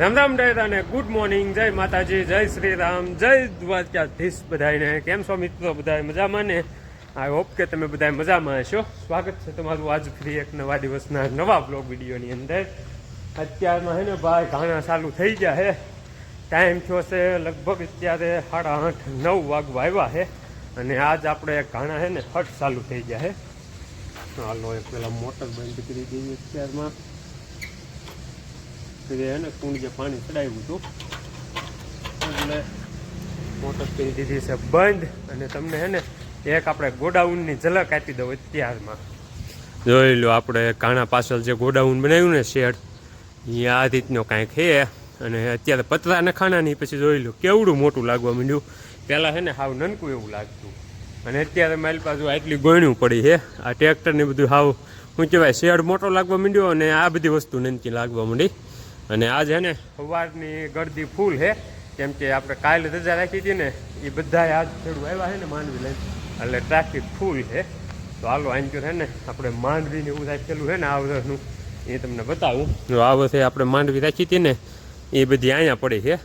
રામ રામ ડાયરા ને good morning, જય માતાજી, જય શ્રી રામ, જય દ્વારકાધીશ બધાને. કેમ છો મિત્રો? બધા મજામાં ને? આઈ હોપ કે તમે બધા મજામાં હશો. સ્વાગત છે તમારું આજ ફરી એક નવા દિવસના નવા બ્લોગ વિડીયોની અંદર. અત્યારમાં હે ને ભાઈ ઘાણા ચાલુ થઈ ગયા હે. ટાઈમ થયો છે લગભગ અત્યારે 8:30-9 વાગવા આવ્યા છે. અને આજ આપણે ઘાણા હે ને હટ ચાલુ થઈ ગયા છે. હાલો એક પેલા મોટર બંધ કરી દઈએ અત્યારમાં. ને કુંડ જે પાણી ચડાવ્યું હતું એટલે મોટર કરી દીધી છે બંધ. અને તમને હે ને એક આપણે ગોડાઉનની ઝલક આપી દઉં અત્યારમાં. જોઈ લો, આપણે કાણા પાછળ જે ગોડાઉન બનાવ્યું ને શેડ, એ આ રીતનો કાંઈક છે. અને અત્યારે પતરા નખાણાની પછી જોઈ લો કેવડું મોટું લાગવા માંડ્યું. પહેલાં છે ને હાવ નનકું એવું લાગતું, અને અત્યારે મારી પાછું આટલી ગોણ્યું પડી છે. આ ટ્રેક્ટરને બધું હાવ શું કહેવાય, શેડ મોટો લાગવા માંડ્યો અને આ બધી વસ્તુ નનકી લાગવા માંડી. અને આજ હે ને સવારની ગળદી ફૂલ છે, કેમ કે આપણે કાલે રજા રાખી હતી ને, એ બધા આજ થોડું આવ્યા છે ને માંડવી લઈને, એટલે ટ્રાફિક ફૂલ છે. તો હાલો આને છે ને આપણે માંડવીને એવું રાખેલું છે ને આ વર્ષનું, એ તમને બતાવું. જો આ વર્ષે આપણે માંડવી રાખી હતી ને એ બધી અહીંયા પડી છે.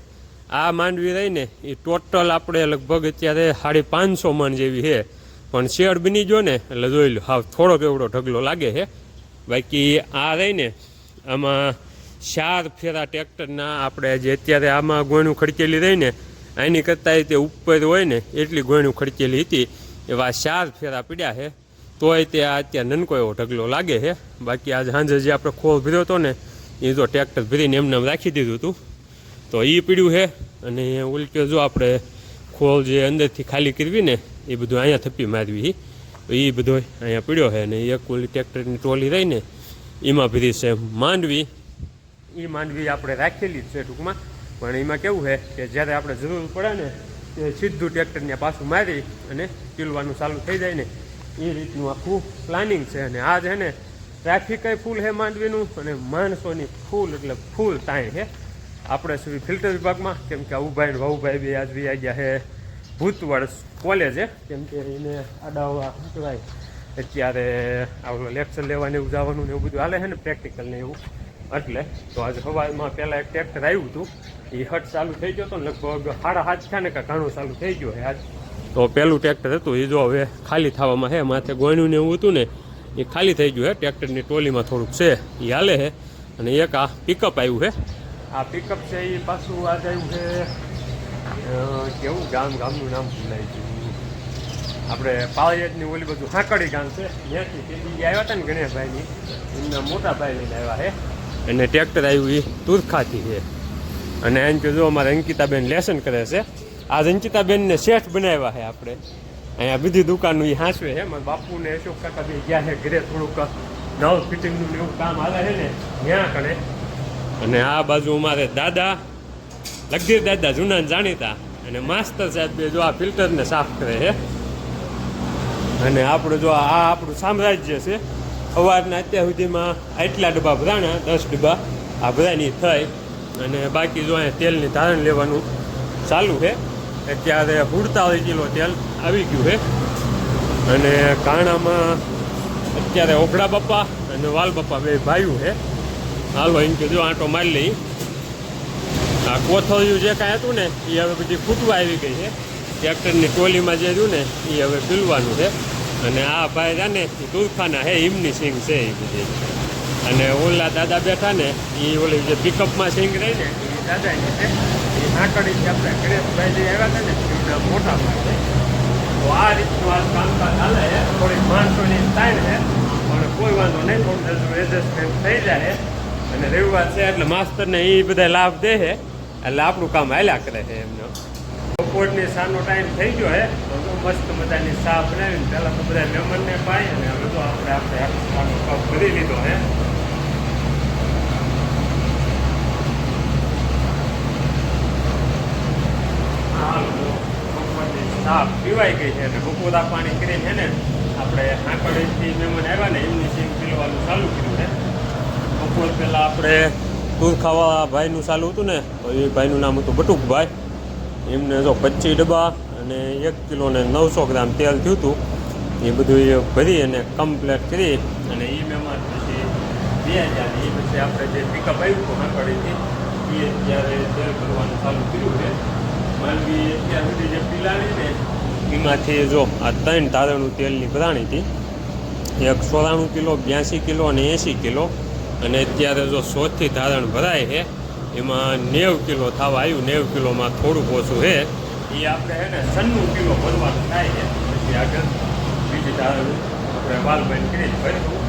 આ માંડવી રહીને એ ટોટલ આપણે લગભગ અત્યારે 550 મણ જેવી છે. પણ શેડ બની ગયો ને એટલે જોઈ લો હાવ થોડોક એવડો ઢગલો લાગે છે. બાકી આ રહીને આમાં 4 ફેરા ટ્રેક્ટરના આપણે જે અત્યારે આમાં ગોયણું ખડકેલી રહી ને એની કરતાં તે ઉપર હોય ને એટલી ગોયણું ખડકેલી હતી, એવા 4 ફેરા પીડ્યા છે. તોય તે આ અત્યારે નનકો એવો ઢગલો લાગે છે. બાકી આજે સાંજે જે આપણે ખોળ ભર્યો હતો ને એ જો ટ્રેક્ટર ભરીને એમને રાખી દીધું હતું, તો એ પીડ્યું છે. અને ઉલટો જો આપણે ખોળ જે અંદરથી ખાલી કરવી ને એ બધું અહીંયા થપ્પી મારવી, તો એ બધો અહીંયા પીડ્યો છે. અને એક ઓલી ટ્રેક્ટરની ટ્રોલી રહી ને એમાં ભરી છે માંડવી. એ માંડવી આપણે રાખેલી જ છે ટૂંકમાં, પણ એમાં કેવું છે કે જ્યારે આપણે જરૂર પડે ને તે સીધું ટ્રેક્ટરને પાછું મારી અને પીલવાનું ચાલુ થઈ જાય ને એ રીતનું આખું પ્લાનિંગ છે. અને આ છે ને ટ્રાફિકય ફૂલ છે માંડવીનું, અને માણસોની ફૂલ એટલે ફૂલ તાઈ છે. આપણે શું ફિલ્ટર વિભાગમાં, કેમ કે ઉભાઈ વાઉભાઈ બી આજ બી આવી ગયા છે ભૂતવડ કોલેજે, કેમ કે એને આડાવવા શું કહેવાય અત્યારે આવું લેક્ચર લેવાને એવું જવાનું ને એવું બધું હાલે છે ને, પ્રેક્ટિકલ ને એવું. એટલે તો આજે સવારમાં પહેલાં એક ટ્રેક્ટર આવ્યું હતું, એ હટ ચાલુ થઈ ગયો હતો ને લગભગ 7:30 થયા ને કાં ઘણું ચાલુ થઈ ગયું છે આજ. તો પહેલું ટ્રેક્ટર હતું એ જો હવે ખાલી થવામાં છે. માથે ગોયણું ને એવું હતું ને એ ખાલી થઈ ગયું છે. ટ્રેક્ટરની ટોલીમાં થોડુંક છે એ હાલે છે. અને એક આ પિકઅપ આવ્યું છે. આ પિકઅપ છે એ પાછું આજે આવ્યું છે કેવું ગામનું નામ ભૂલાઈ ગયું, આપણે પાળિયાદની ઓલી બધું હાંકડી ગામ છે ત્યાંથી તે બીજી આવ્યા હતા ને ગણેશભાઈની, એમના મોટા ભાઈ લઈને આવ્યા છે. અને ટ્રેક્ટર આવ્યું એ તુરખાથી છે. અને એમ કે જો અમારે અંકિતાબેન લેસન કરે છે. આજ અંકિતાબેનને શેઠ બનાવ્યા છે આપણે. અહીંયા બધી દુકાનનું એ હાંસવે છે. મારા બાપુને અશોક કાકા બી ગયા છે ઘરે, થોડુંક નવ ફિટિંગનું એવું કામ હાલે છે ને ત્યાં કરે. અને આ બાજુ અમારે દાદા લગધીર દાદા જૂના જાણીતા, અને માસ્તર સાહેબ બે જો આ ફિલ્ટરને સાફ કરે છે. અને આપણે જો આ આપણું સામ્રાજ્ય છે. સવારના અત્યાર સુધીમાં આટલા ડબ્બા ભરાણા, 10 ડબ્બા આ ભરાની થઈ. અને બાકી જો અહીંયા તેલની ધારણ લેવાનું ચાલુ છે. અત્યારે 47 કિલો તેલ આવી ગયું છે. અને કાણામાં અત્યારે ઓગડા બાપા અને વાલ બાપા બે ભાઈઓ છે. હાલો એમ કે જો આંટો મારી લઈ. આ કોથળિયું જે કાંઈ હતું ને એ હવે બધી ફૂટવા આવી ગઈ છે. ટ્રેક્ટરની ટોલીમાં જે રહ્યું ને એ હવે પીલવાનું છે. અને આ ભાઈ છે ને એ તુરખાના હે, એમની સિંગ છે એ બધી. અને ઓલા દાદા બેઠા ને એ ઓલી જે પિકઅપમાં સિંગ રહી ને એ દાદાની છે. એ હાંકડીથી આપણે ગણેશભાઈ જે આવ્યા હતા ને એમના મોટા ભાઈ છે. તો આ રીતનું આ કામકાજ હાલે છે. થોડીક માણસોની ટાઈમ છે પણ કોઈ વાંધો નહીં, થોડું એડજસ્ટમેન્ટ થઈ જાય. અને રવિવાર છે એટલે માસ્તરને એ બધા લાભ દે છે, એટલે આપણું કામ હાલ્યા કરે છે એમનો. બપોરની સાનો ટાઈમ થઈ ગયો હે, તો મસ્ત મજાની ચા બનાવીને પહેલાં તો બધા મહેમાનને પાઈ, અને હવે તો આપણે કપ ભરી લીધો હે. ચા પીવાઈ ગઈ છે. અને બપોરા પાણી કરીને છે ને આપણે આંકડીથી મહેમાન આવ્યા ને એમની સિંગ પીવાનું ચાલુ કર્યું છે. બપોર પહેલાં આપણે તુરખાવા ભાઈનું ચાલુ હતું ને, તો એ ભાઈનું નામ હતું બટુકભાઈ. એમને જો 25 ડબ્બા અને 1 કિલો ને 900 ગ્રામ તેલ થયું હતું. એ બધું એ ભરી અને કમ્પ્લીટ કરી. અને એ મહેમાન પછી 2000 એ પછી આપણે જે પિકઅપ આવ્યું હતું આંકડીથી એ અત્યારે તેલ ભરવાનું ચાલુ કર્યું છે. માંડવી અત્યાર સુધી જે પીલાણી ને એમાંથી જો આ 3 ધારણનું તેલની ભરાણી હતી. એક 94 કિલો, 82 કિલો અને 80 કિલો. અને અત્યારે જો 100થી ધારણ ભરાય છે એમાં 90 કિલો થવા આવ્યું. 90 કિલોમાં થોડુંક ઓછું છે. એ આપણે છે ને 96 કિલો ભરવાનું થાય છે. પછી આગળ બીજી ધારણ આપણે વાલ બંધ કરી ભરીશું.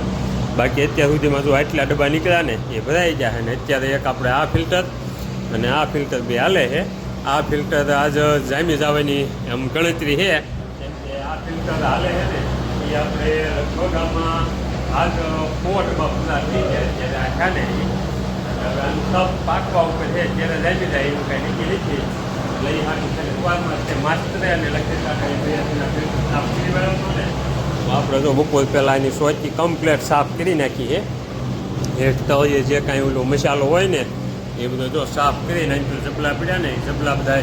બાકી અત્યાર સુધીમાં જો આટલા ડબ્બા નીકળ્યા ને એ ભરાઈ ગયા છે. ને અત્યારે એક આપણે આ ફિલ્ટર અને આ ફિલ્ટર બે હાલે છે. આ ફિલ્ટર આજ જામી જવાની એમ ગણતરી છે. કેમ કે આ ફિલ્ટર હાલે છે ને એ આપણે લગભગ આમાં આજ પોટમાં પૂરા થઈ જાય ત્યારે આ ખાને હવે આનું સબ પાકવા ઉપર છે ત્યારે જામી જાય એવું કાંઈ નીકળી નથી. એટલે એ હાટું છે સવારમાં તે માસ્ટરે અને લખેલા સાફ કરી વાળો ને આપણે જો બપોર પહેલાં એની સોચી કમ્પ્લેટ સાફ કરી નાખી છે. એક તળીએ જે કાંઈ ઓલો મસાલો હોય ને એ બધો જો સાફ કરી નાખ્યું. જબલા પડ્યા ને એ જબલા બધા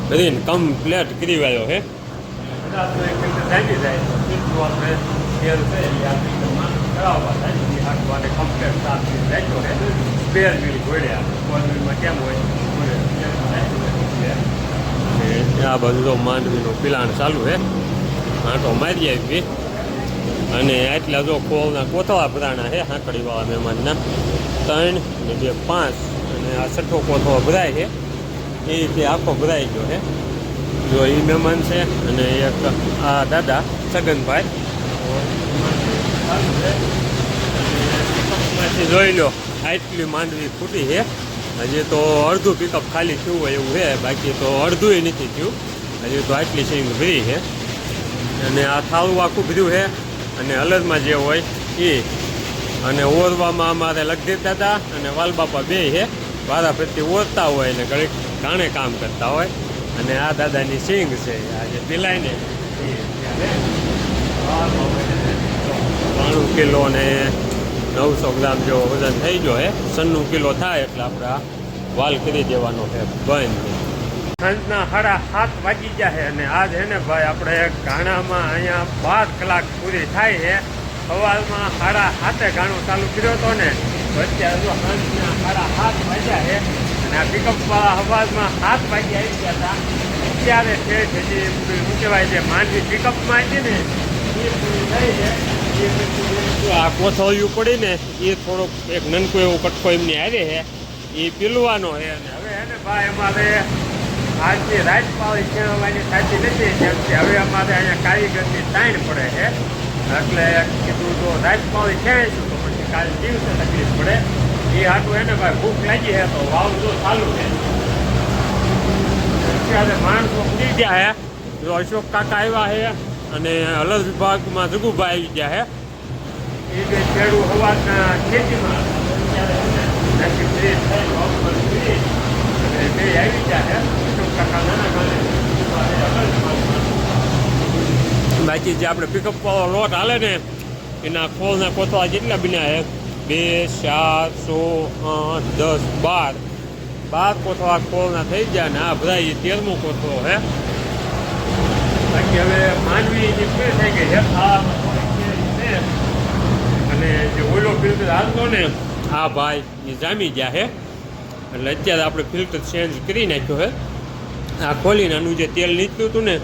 કરીને કમ્પ્લેટ કરી વાળ્યો છે. કદાચ એક ફિલ્ટર જામી જાય તો ફિલ્ટરું આપણે તેલ છે એ આ ફિલ્ટરમાં કરાવવા થાય. એ હાથવાને કમ્પ્લેટ સાફ કરી રાખ્યો છે. સ્પેર મિલ ઘોડ્યા 4 મિલમાં કેમ હોય અને આ બધું તો માંડવીનું પિલાણ ચાલુ છે. આંટો મારી આવી અને આટલા જો ખોળના કોથળા ભરાણા છે. હાંકડીવાળા મહેમાનના 3 અને 2 5 અને આ 6ઠો કોથળો ભરાય છે. એ રીતે આખો ભરાઈ ગયો છે. જો એ મહેમાન છે અને એક આ દાદા છગનભાઈ માંથી જોઈ લો આટલી માંડવી ફૂટી છે. હજી તો અડધું પિકઅપ ખાલી થયું હોય એવું છે. બાકી તો અડધું નથી થયું. હજી તો આટલી સિંગ ભરી છે. અને આ થાળું આખું ભર્યું છે. અને અલગમાં જે હોય એ અને ઓરવામાં અમારે લગી દાદા અને વાલબાપા બે છે. વારા પ્રત્યે ઓરતા હોય અને ઘડીક ઘાણે કામ કરતા હોય. અને આ દાદાની સિંગ છે આ જે પીલાય ને એ 92 કિલો ને 900 ગ્રામ જેવો વજન થઈ ગયો છે. 96 કિલો થાય એટલે આપણે આ વાલ કરી દેવાનો છે બંધ. સાંજના 7:30 વાગી ગયા છે અને આજ છે ને ભાઈ આપણે ઘાણામાં અહીંયા 12 કલાક પૂરી થાય છે. સવારમાં 7:30 ઘાણું ચાલુ કર્યો હતો ને અત્યારે જો સાંજના 7:30 વાગ્યા છે. અને આ પિકઅપવાળા અવાજમાં 7 વાગે આવી ગયા હતા. અત્યારે છે હજી શું કહેવાય છે માંડવી પિકઅપમાં હતી ને એ પૂરી થઈ છે. આ કોથળિયું પડી ને એ થોડોક એક નનકો એવો કટકો એમની આવે છે એ પીલવાનો છે. અને હવે હે ને ભાઈ અમારે આજની રાજપાળી ખેડવાની થતી નથી. કેમ કે હવે અમારે અહીંયા કારીગરની તાણ પડે છે. એટલે કીધું તો રાજપાળી ખેડાઈશું તો પછી કાલે દિવસે તકલીફ પડે. એ હાટું એને ભાઈ ભૂખ લાગી છે તો વાવ જો ચાલુ છે. અત્યારે માણસો ઉડી ગયા છે. જો અશોક કાકા આવ્યા છે અને અલગ વિભાગમાં જગુભાઈ આવી ગયા છે. એ બે ખેડૂત હવાના ખેતીમાં અત્યારે બે આવી ગયા છે. અશોક કાકા નાના બાકી જે આપણે પિકઅપ વાળો લોટ હાલે ને એના ખોળના કોથળા જેટલા બન્યા છે 2 4 6 8 10 12 કોથળા ખોળના થઈ ગયા ને આ બધા 13મો કોથળો છે. બાકી હવે માંડવી જે પૂરી થઈ ગઈ છે. અને જે ઓઈલો ફિલ્ટર હાલતો ને આ ભાઈ એ જામી ગયા છે. એટલે અત્યારે આપણે ફિલ્ટર ચેન્જ કરી નાખ્યો છે. આ ખોલીને આનું જે તેલ નીકળ્યું હતું ને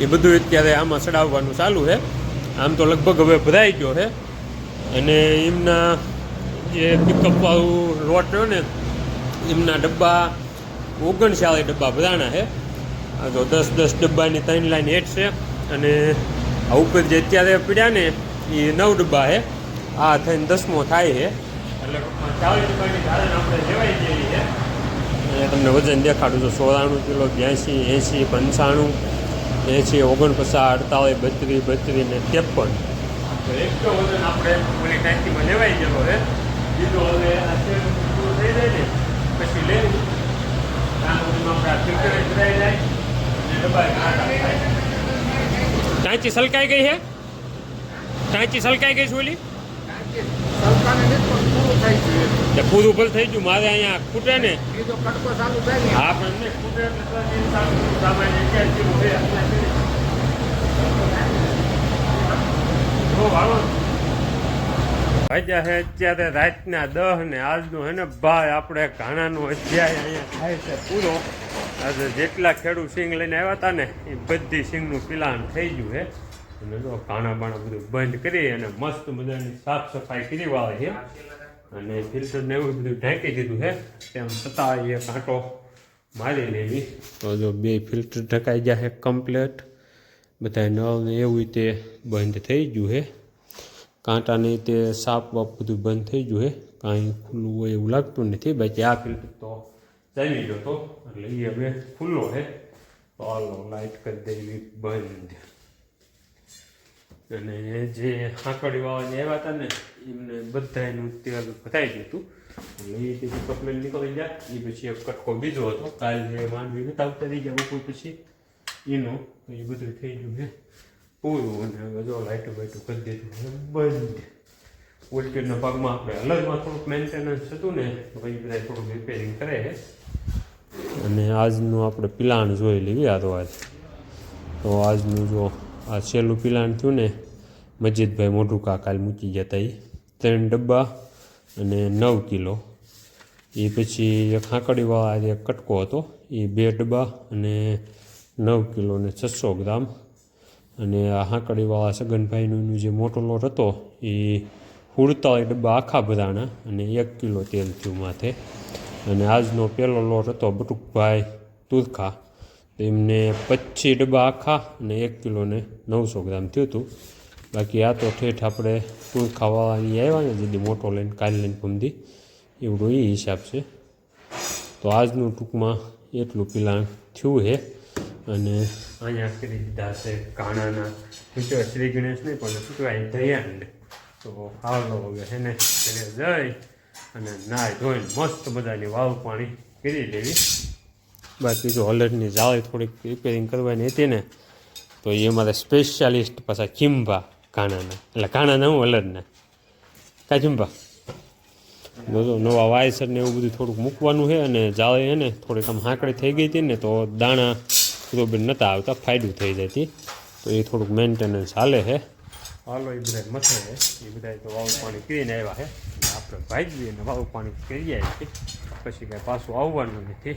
એ બધું અત્યારે આમાં ચડાવવાનું ચાલુ છે. આમ તો લગભગ હવે ભરાઈ ગયો છે. અને એમના જે પિકઅપવાળું લોટ રહ્યો ને એમના ડબ્બા 39 ડબ્બા ભરાણા છે. આ તો 10 ડબ્બાની 3 લાઈન હેઠ છે. અને આ ઉપર જે અત્યારે પીડ્યા ને એ 9 ડબ્બા છે. આ થઈને 10મો થાય છે. એટલે 40 ડબ્બાની ધારણ આપણે લેવાઈ ગયેલી છે. અને તમને વજન દેખાડું છું 94 કિલો 82 80 85 80 49 48 32 ને 53. તો એક તો વજન આપણે ઓલી ટાંકીમાં લેવાઈ ગયેલો છે. બીજો હવે આ શેર પૂરું થઈ જાય ને પછી લેવું આપણે આ ફિલ્ટર ભરાઈ જાય અને ડબ્બા ટાંકી સલકાઈ ગઈ છે. ટાંકી સલકાઈ ગઈ છે ઓલી પૂરું ભલ થઈ ગયું. મારે અહીંયા ખૂટે ને હા પણ ખૂટે સામાન્ય 11 કિલો વાગ્યા છે અત્યારે રાતના 10 ને આજનું હે ને ભાઈ આપણે ઘાણાનો અધ્યાય અહીંયા થાય છે પૂરો. આજે જેટલા ખેડૂત સિંગ લઈને આવ્યા હતા ને એ બધી સિંગનું પિલાણ થઈ ગયું છે. અને જો ઘાણા બાણા બધું બંધ કરી અને મસ્ત મજાની સાફ સફાઈ કરી વાળે છે અને ફિલ્ટર ને એવું બધું ઢાંકી દીધું છે. તેમ છતાં એ કાંટો મારી લેવી તો જો 2 ફિલ્ટર ઢકાઈ ગયા છે કમ્પ્લેટ. બધા નળ ને એવું તે બંધ થઈ ગયું છે. કાંટાની તે સાપ બાપ બધું બંધ થઈ ગયું છે. કાંઈ ખુલ્લું હોય એવું લાગતું નથી. બાકી આ ફિલ્ટર તો ચાલી ગયો હતો એટલે એ હવે ખુલ્લો છે. તો હાલો લાઇટ કરી દેવી બંધ. અને જે હાંકડીવાળાને આવ્યા હતા ને એમને બધાનું તેલ બતાવી દીધું એટલે એ તેથી કપલેટ નીકળી ગયા. એ પછી એક કટકો બીજો હતો કાલે માંડવી નતા આવતા થઈ ગયા બપોર પછી એનું તો એ બધું થઈ ગયું છે પૂરું. અને હવે જો લાઇટો બાઇટો કરી દીધું બંધ. ઓલ્ટેડના ભાગમાં આપણે અલગમાં થોડુંક મેન્ટેનન્સ હતું ને તો પછી બધા થોડુંક રિપેરિંગ કરે છે. અને આજનું આપણે પિલાણ જોઈ લેવી આ તો આજનું જો આ છેલ્લું પિલાણ થયું ને મજીદભાઈ મોઢું કાલ મૂકી ગયા હતા. એ 3 ડબ્બા અને 9 કિલો. એ પછી એક હાંકડીવાળા એક કટકો હતો એ 2 ડબ્બા અને 9 કિલો ને 600 ગ્રામ. અને આ હાંકડીવાળા સગનભાઈનું જે મોટો લોટ હતો એ 47 ડબ્બા આખા ભરાણા અને 1 કિલો તેલ થયું માથે. અને આજનો પહેલો લોટ હતો બટુકભાઈ તુરખા એમને 25 ડબ્બા આખા અને 1 કિલો ને 900 ગ્રામ થયું હતું. બાકી આ તો ઠેઠ આપણે તુરખાવાળાની આવ્યા ને જેથી મોટો લઈને કાલ લઈને પમદી એવડો એ હિસાબ છે. તો આજનું ટૂંકમાં એટલું પિલાણ થયું છે. અને અહીંયા કરી દીધા છે ઘાણાના શ્રી ગણેશ નહીં પણ શું કહેવાય દયાંડ. તો હાલો હવે છે ને એને જઈ અને નાય ધોઈને મસ્ત મજાની વાવ પાણી કરી લેવી. બાકી જો હલરની જાળી થોડીક રિપેરિંગ કરવાની હતી ને તો એ અમારે સ્પેશિયાલિસ્ટ પાછા ચીંબા ઘાણાના એટલે ઘાણાના હું હલરના કાંઈ ચીંબા જો નવા વાયસર ને એવું બધું થોડુંક મૂકવાનું છે. અને જાળી છે ને થોડીક આમ હાંકડી થઈ ગઈ હતી ને તો દાણા બરોબર નહોતા આવતા ફાયદું થઈ જતી. તો એ થોડુંક મેન્ટેનન્સ હાલે છે. હાલો એ બધા મથે છે એ બધા તો વાવ પાણી કરીને આવ્યા છે. આપણે ભાગીએ ને વાવ પાણી કરી આવીએ પછી કાંઈ પાછું આવવાનું નથી.